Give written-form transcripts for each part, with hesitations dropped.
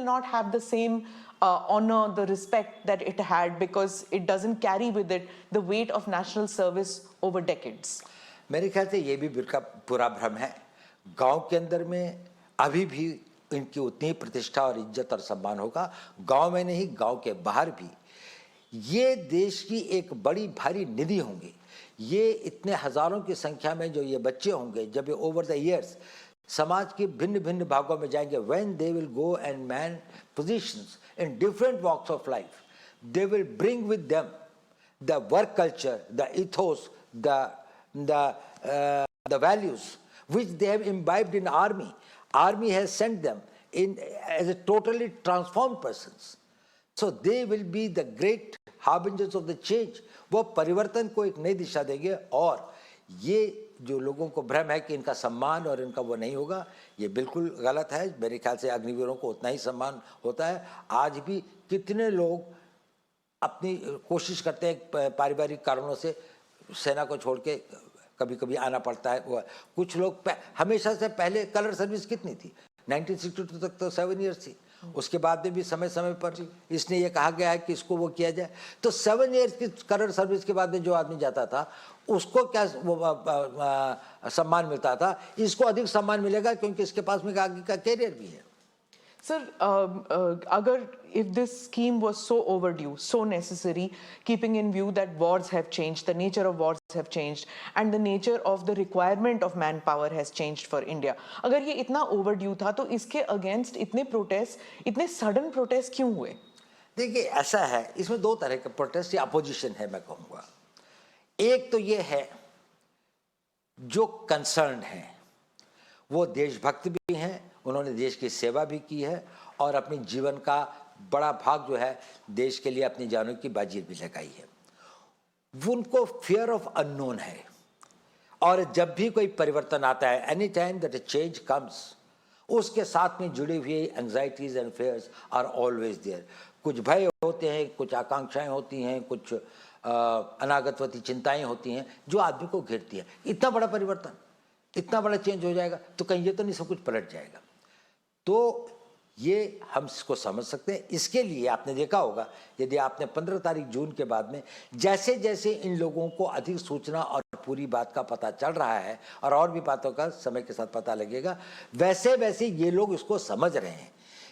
not have the same honor, the respect that it had, because it doesn't carry with it the weight of national service over decades. मेरे ख्याल से ये भी पूरा भ्रम है। गांव के अंदर में अभी भी इनकी उतनी प्रतिष्ठा और इज्जत और सम्मान होगा, गांव में नहीं, गांव के बाहर भी। ये देश की एक बड़ी भारी निधि होंगी। ये इतने हजारों की संख्या में जो ये बच्चे होंगे, जब ये ओवर द ईयर्स समाज के भिन्न भिन्न भागों में जाएंगे, when they will go and man positions in different walks of life, they will bring with them the work culture, the ethos, the values which they have imbibed in army. Army has sent them in as a totally transformed persons. So they will be the great harbingers of the change. वो परिवर्तन को एक नई दिशा देंगे। और ये जो लोगों को भ्रम है कि इनका सम्मान और इनका वो नहीं होगा, ये बिल्कुल गलत है। मेरे ख्याल से अग्निवीरों को उतना ही सम्मान होता है। आज भी कितने लोग अपनी कोशिश करते हैं, पारिवारिक कारणों से सेना को छोड़ के कभी कभी आना पड़ता है। कुछ लोग हमेशा से पहले कलर सर्विस कितनी थी, 1962 तक तो 7 ईयर्स थी। उसके बाद में भी समय समय पर इसने ये कहा गया है कि इसको वो किया जाए। तो 7 ईयर्स की कलर सर्विस के बाद में जो आदमी जाता था उसको क्या सम्मान मिलता था, इसको अधिक सम्मान मिलेगा क्योंकि इसके पास में आगे का कैरियर भी है। Sir, if this scheme was so overdue, so necessary, keeping in view that wars have changed, the nature of wars have changed, and the nature of the requirement of manpower has changed for India, अगर ये इतना overdue था तो इसके against इतने protest, इतने sudden protest क्यों हुए? देखिए ऐसा है, इसमें दो तरह के प्रोटेस्ट या अपोजिशन है मैं कहूँगा। एक तो ये है जो कंसर्न है, वो देशभक्त भी हैं, उन्होंने देश की सेवा भी की है और अपने जीवन का बड़ा भाग जो है देश के लिए अपनी जानों की बाजी भी लगाई है। उनको फियर ऑफ अननोन है और जब भी कोई परिवर्तन आता है, any time that a change comes, उसके साथ में जुड़ी हुई anxieties and fears are always there. कुछ भय होते हैं, कुछ आकांक्षाएं होती हैं, कुछ अनागतवती चिंताएं होती हैं जो आदमी को घेरती है। इतना बड़ा परिवर्तन, इतना बड़ा चेंज हो जाएगा तो कहीं ये तो नहीं सब कुछ पलट जाएगा। तो ये हम इसको समझ सकते हैं। इसके लिए आपने देखा होगा, यदि आपने 15 तारीख जून के बाद में जैसे जैसे इन लोगों को अधिक सूचना और पूरी बात का पता चल रहा है और भी बातों का समय के साथ पता लगेगा, वैसे वैसे ये लोग इसको समझ रहे हैं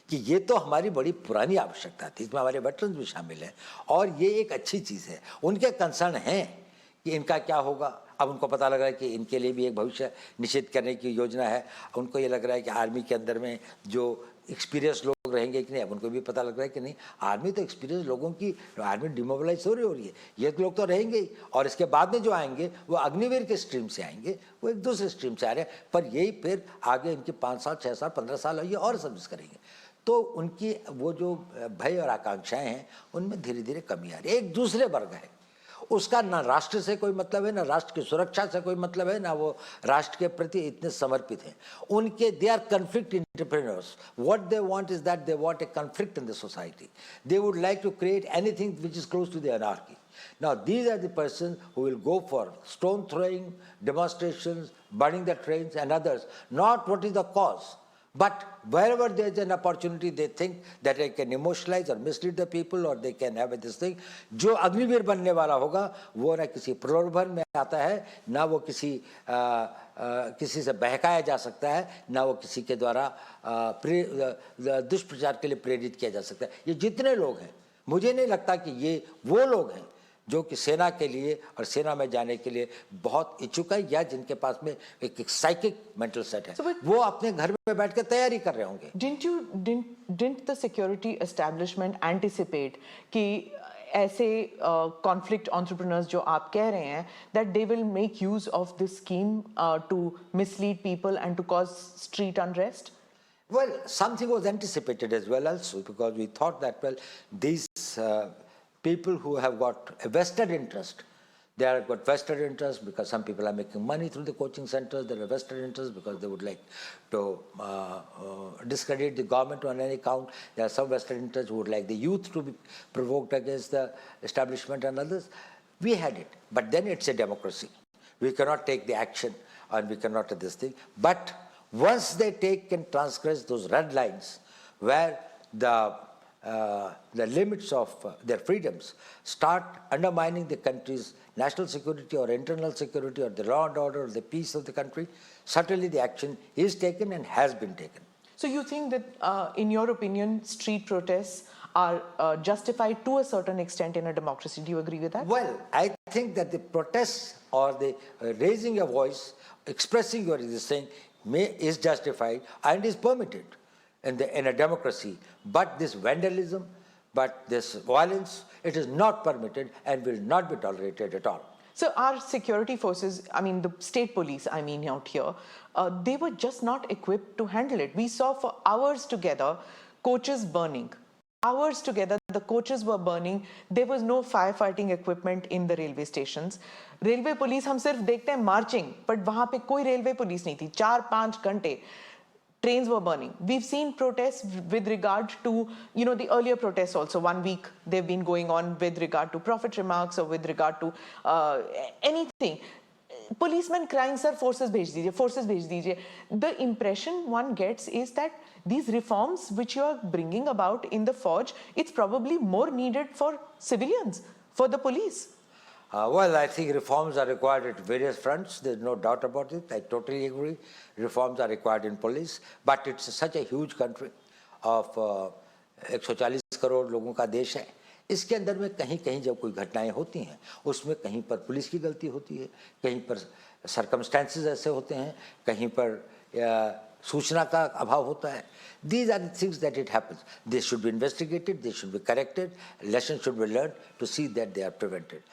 कि ये तो हमारी बड़ी पुरानी आवश्यकता थी, इसमें हमारे वेटरन्स भी शामिल हैं और ये एक अच्छी चीज़ है। उनके कंसर्न हैं कि इनका क्या होगा। अब उनको पता लग रहा है कि इनके लिए भी एक भविष्य निश्चित करने की योजना है। उनको ये लग रहा है कि आर्मी के अंदर में जो एक्सपीरियंस लोग रहेंगे कि नहीं, अब उनको भी पता लग रहा है कि नहीं, आर्मी तो एक्सपीरियंस लोगों की, आर्मी डिमोबिलाइज हो रही है, ये लोग तो रहेंगे ही। और इसके बाद में जो आएंगे वो अग्निवीर के स्ट्रीम से आएंगे, वो एक दूसरे स्ट्रीम से आ रहे हैं, पर यही फिर आगे इनके 5 साल 6 साल 15 साल ये और सर्विस करेंगे। तो उनकी वो जो भय और आकांक्षाएं हैं उनमें धीरे धीरे कमी आ रही है। एक दूसरे वर्ग है, उसका ना राष्ट्र से कोई मतलब है, ना राष्ट्र की सुरक्षा से कोई मतलब है, ना वो राष्ट्र के प्रति इतने समर्पित हैं। उनके they are conflict entrepreneurs. What they want is that they want a conflict in the society. They would like to create anything which is close to the anarchy. Now these are the persons who will go for stone throwing, demonstrations, burning the trains and others, not what is the cause. But wherever there is an opportunity, they think that they can emotionalize or mislead the people, or they can have this thing. जो अग्निवीर बनने वाला होगा वो ना किसी प्रलोभन में आता है, ना वो किसी से बहकाया जा सकता है, ना वो किसी के द्वारा दुष्प्रचार के लिए प्रेरित किया जा सकता है। ये जितने लोग हैं, मुझे नहीं लगता कि ये वो लोग हैं जो कि सेना के लिए और सेना में जाने के लिए बहुत इच्छुक है या जिनके पास में एक साइकिक मेंटल सेट है। वो अपने घर में बैठ कर तैयारी कर रहे होंगे। Didn't the security establishment anticipate कि ऐसे conflict entrepreneurs जो आप कह रहे हैं that they will make use of this scheme to mislead people and to cause street unrest? Well, something was anticipated as well also, because we thought that, well, these people who have got a vested interest, they have got vested interest because some people are making money through the coaching centers. They have vested interest because they would like to discredit the government on any count. There are some vested interests who would like the youth to be provoked against the establishment and others. We had it, but then it's a democracy. We cannot take the action and we cannot do this thing. But once they take and transgress those red lines where the limits of their freedoms, start undermining the country's national security or internal security or the law and order or the peace of the country, certainly the action is taken and has been taken. So you think that, in your opinion, street protests are justified to a certain extent in a democracy? Do you agree with that? Well, I think that the protests or the raising your voice, expressing your existence is justified and is permitted in a democracy. But this vandalism, but this violence, it is not permitted and will not be tolerated at all. So our security forces, I mean the state police, I mean out here, they were just not equipped to handle it. We saw for hours together coaches burning. Hours together, the coaches were burning. There was no firefighting equipment in the railway stations. Railway police, हम सिर्फ देखते हैं marching, but वहाँ पे कोई railway police नहीं थी. 4-5 घंटे trains were burning. We've seen protests with regard to, the earlier protests also. 1 week they've been going on with regard to prophet remarks or with regard to anything. Policemen crying, sir, forces bhej dijiye, forces bhej dijiye. The impression one gets is that these reforms which you are bringing about in the Fauj, it's probably more needed for civilians, for the police. Well, I think reforms are required at various fronts. There's no doubt about it. I totally agree. Reforms are required in police. But it's such a huge country of 140 crore लोगों का देश है. इसके अंदर में कहीं कहीं जब कोई घटनाएं होती हैं, उसमें कहीं पर पुलिस की गलती होती है, कहीं पर सर्कमस्टेंसेस ऐसे होते हैं, कहीं पर सूचना का अभाव होता है. These are the things that it happens. They should be investigated, they should be corrected, lessons should be learned to see that they are prevented.